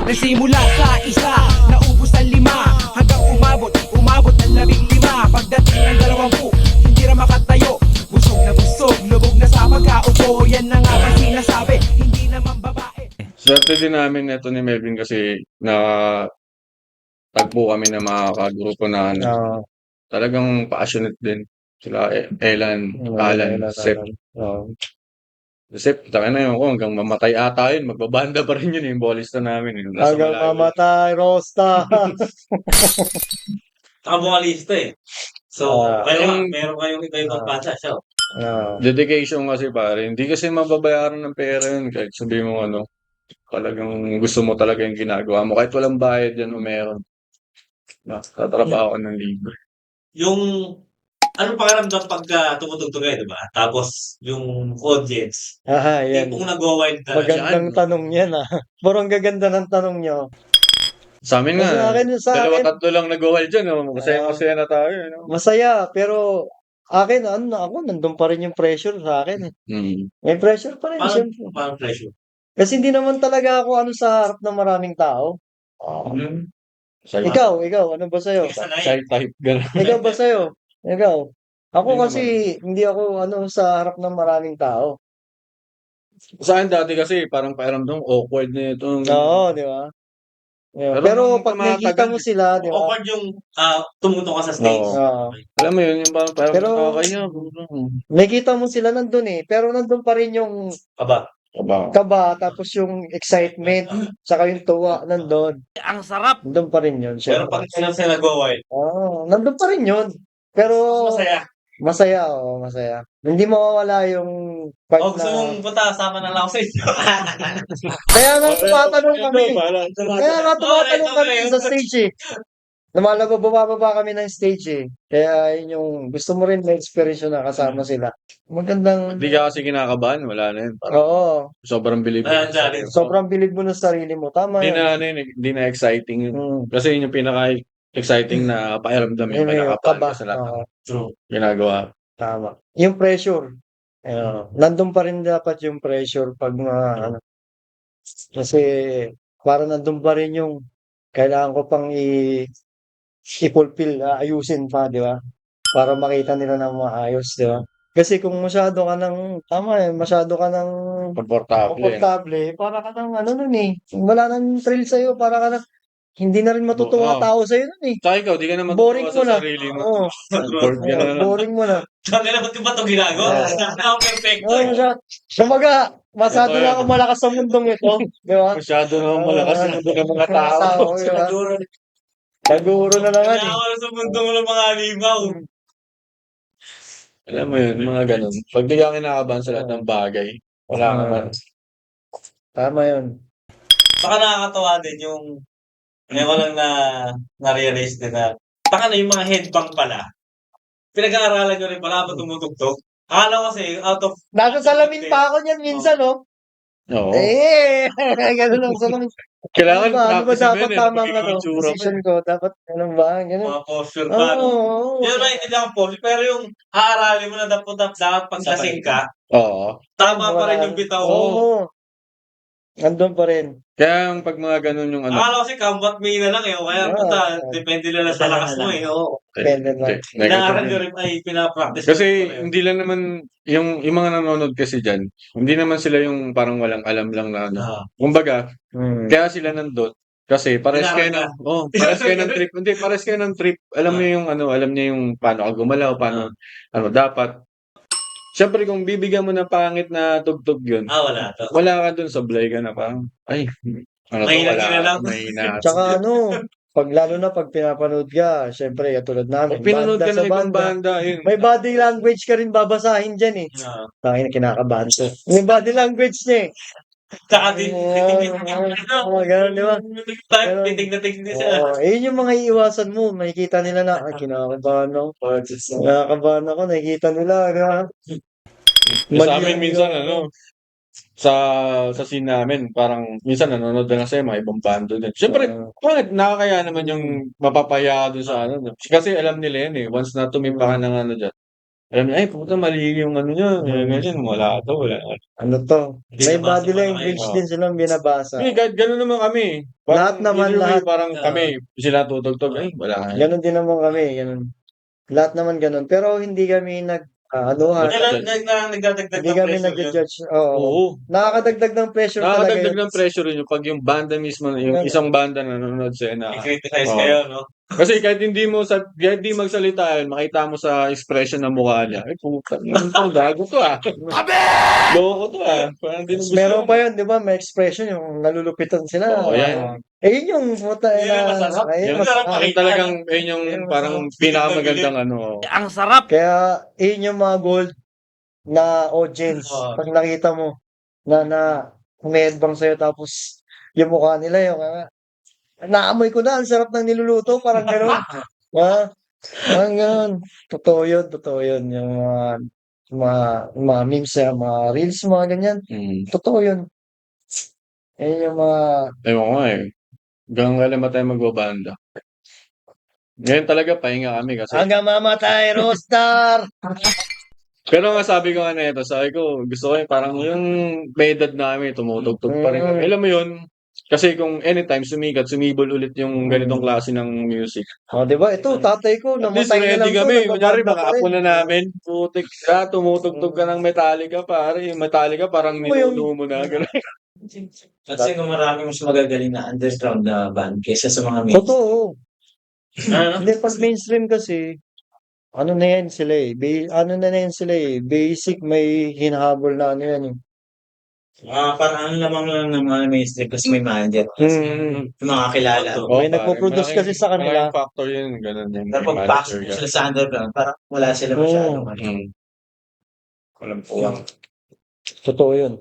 Nagsimula sa isa, naubos ang 5, hanggang umabot ng 15. Pagdating ng 20, hindi na makatayo. Busog na busog, lubog na sa pagkaupo. Yan na nga ba sinasabi, hindi naman babae. Swerte din namin ito ni Melvin kasi tagpo kami ng mga kagrupo na talagang passionate din. Sila Elan, Alan, Sep. Sep, taka na yun ko hanggang mamatay ata yun. Magbabanda pa rin yun yung bolista namin. Nasa Hanggang malayo. mamatay, Rosta. Nakabukalista eh. So, yung- meron kayong iba-ibang bansa siya. Dedication kasi pare. Hindi kasi mababayaran ng pera yun. Kahit sabihin mo talagang gusto mo talaga yung ginagawa mo. Kahit walang bayad yan o meron. Tatrabaho ka ng libre. Yung, ano pakiramdam pagka tumutugtog kayo, di ba? Tapos, yung audience, Yan. tipong nag-wild na Magandang tanong yan, Parang gaganda ng tanong nyo. Sa amin nga, Sa akin, dalawa tatlo lang nag-wild dyan. Masaya na tayo. Masaya, pero akin, ako, nandun pa rin yung pressure sa akin. May pressure pa rin, siyempre. Parang pressure. Kasi hindi naman talaga ako sa harap ng maraming tao. Ikaw, ano ba sa'yo? Shy type. Gano'n. Ikaw ba sa'yo? Ikaw. Ako kasi, hindi ako sa harap ng maraming tao. Sa akin dati kasi, parang pakiramdam awkward na ito. Oo, di ba? Pero pag nakikita mo sila, di ba? Awkward yung tumutok ka sa stage. Oo. Alam mo yun, yung parang Pero, nakakaya. nakikita mo sila nandun pero nandun pa rin yung kaba, tapos yung excitement, saka yung tuwa nandun. Ang sarap! Nandun pa rin yun, Pero pag syempre. sila nag-wild, Nandun pa rin yun. Pero, masaya. masaya. Hindi mawawala yung part O gusto mong punta, sama na lang ako sa inyo. Kaya nga tumatanong kami sa stage bumababa kami ng stage Kaya yun yung gusto mo rin ma-experience na kasama sila. Magandang, Hindi ka kasi kinakabahan, wala na yun. oo, Sobrang bilib. sobrang bilib mo ng sarili mo. Tama Hindi yan. na, hindi na exciting yun. Kasi yun yung pinaka-exciting na pakiramdam yung Yun yung kinakabahan kaba. ka sa lahat ng True. ginagawa. Tama. Yung pressure. Nandun pa rin dapat yung pressure pag kasi parang nandun pa rin yung kailangan ko pang i-fulfill, ayusin pa, di ba? Para makita nila na maayos, di ba? Kasi kung masyado ka masyado ka komportable, para ka ng wala nang thrill sa'yo, para ka hindi na rin matutuwa tao sa'yo nun Tsaka ikaw, di ka na Boring matutuwa mo na. sa sarili mo. Oo. Bored ka na. Boring mo na. Sabi na, ba't ko ba ito ginagawa? Ako perfecto eh. Kumbaga, masyado na ako malakas sa mundong ito, di ba? Masyado naman malakas yung mundo ng mga tao. Di ba? Naguro na naman Kailangan ko sa mundo mo ng mga halimaw. Alam mo yun, mga ganun. Pag di ka kinakabahan sa lahat ng bagay, wala ka man. Tama yun. Saka nakakatawa din yung ngayon ko lang na-realize din na yung mga headbang pala. Pinag-aaralan nyo rin pala habang tumutugtog. Akala ko kasi out of... Nasa salamin pa ako niyan minsan, Oo. Ganun lang salamin. Kailangan Ano ba practice mo dapat yun tamang magiging itsura mo position ko? Dapat, ba? Ganun. Mga posture pa. Oo. Yun ba, hindi lang posture. Pero yung aaralin mo na dapat pag lasing ka, Oo. tama pa rin yung bitaw mo. Oo. Nandun pa rin. Kaya yung pag mga ganun yung Akala ko kasi combat me na lang o kaya depende lang sa lakas mo Depende lang. Inaaral nyo rin pinapractice. Kasi hindi lang naman, yung mga nanonood kasi dyan, hindi naman sila yung parang walang alam lang na Kumbaga, kaya sila nandun. Kasi pares kayo ng trip. Hindi, pares kayo ng trip. Alam niyo yung alam niyo yung paano ka gumalaw, paano dapat. Siyempre kung bibigyan mo ng pangit na tugtog yun, wala. wala ka dun, sablay ka na parang, mahina. Tsaka lalo na pag pinapanood ka, syempre, katulad namin, Pag pinanood ka banda sa ng ibang banda, banda, yun. may body language ka rin babasahin dyan Tangina, kinakabahan ko. May body language niya Tsaka din, ganun, di ba? titig na titig din sila. Yun yung mga iiwasan mo. Makikita nila na, kinakabahan ako. Kinakabahan ako, nakikita nila. Sa amin minsan, sa scene namin, parang minsan nanonood na kasi mga ibang bando din. Siyempre, nakakaya naman yung mapapaya doon sa Kasi alam nila yan Once na tumimpa ka ng dyan, Alam niya, "Ay puta mali yung ano niya, ganyan." Wala daw, wala. Ano to, may Binabasa body pa na language kayo. din silang binabasa. Hindi, kahit gano'n naman kami. Lahat naman, either way, lahat. parang kami, sila tutugtog, "Ay wala." Gano'n din naman kami, gano'n. Lahat naman gano'n, pero hindi kami nag-anuhan, Nagdadagdag hindi ng kami pressure yun. nagja-judge, oo. Oo. Nakakadagdag ng pressure talaga Nakakadagdag yun. ng pressure yun pag yung banda mismo, yung isang banda na nanonood sa'yo na I-criticize oo. kayo, no? Kasi kahit kahit di magsalita yun, makita mo sa expression ng mukha niya, "Ay putang ina 'to, gago 'to, loko 'to, parang di mo gusto." Meron pa yun, di ba, may expression yung nalulupitan sila. Oo, yan. Eh, yun yung puta Yun yung masarap. ayun, Yun, masarap yun pakita, talagang, no? yun yung Yun, parang masarap. pinakamagandang ano. Kaya, yun yung mga gold na audience. Oo. Pag nakita mo na humehadbang sa'yo tapos yung mukha nila yung naamoy ko na, ang sarap ng niluluto, parang gano'n. Parang gano'n. Totoo yun. Yung mga memes, mga reels, mga ganyan. Totoo yun. Ayun yung mga Ewan ko nga eh. Hanggang kailan ba tayo magbabanda? Ngayon talaga pahinga kami kasi hanggang mamatay, Rostar! pero nga sabi ko nga nito, sabi ko gusto ko yung parang yung may edad na kami, tumutugtog pa rin kami. Alam mo yun? Kasi kung anytime sumikat, sumibol ulit yung ganitong klase ng music. O, di ba? Ito, tatay ko, At least namatay na ready lang to, kami. Kunyari, nagbabanda mga pa apo rin. na namin. Putik ka, tumutugtog ka ng Metallica, pare. Yung Metallica parang Ano yung- ninuno mo na. Ganun. Kasi kung marami mas magagaling na underground na band kaysa sa mga main. Totoo. Ano? Hindi, pag mainstream kasi, ano na yan sila eh. Yan sila eh. Basic, may hinahabol na ano yan eh. Parang ang lamang lang ng mga mainstream kasi may manager. Hmm. Yung mga kilala. Oo, May pare, nagpo-produce kasi sa kanila. malaking factor yun. Ganun yun. Pero pag pasok mo sila sa underground, parang wala sila masyadong ano. Walang puwang. Totoo yun.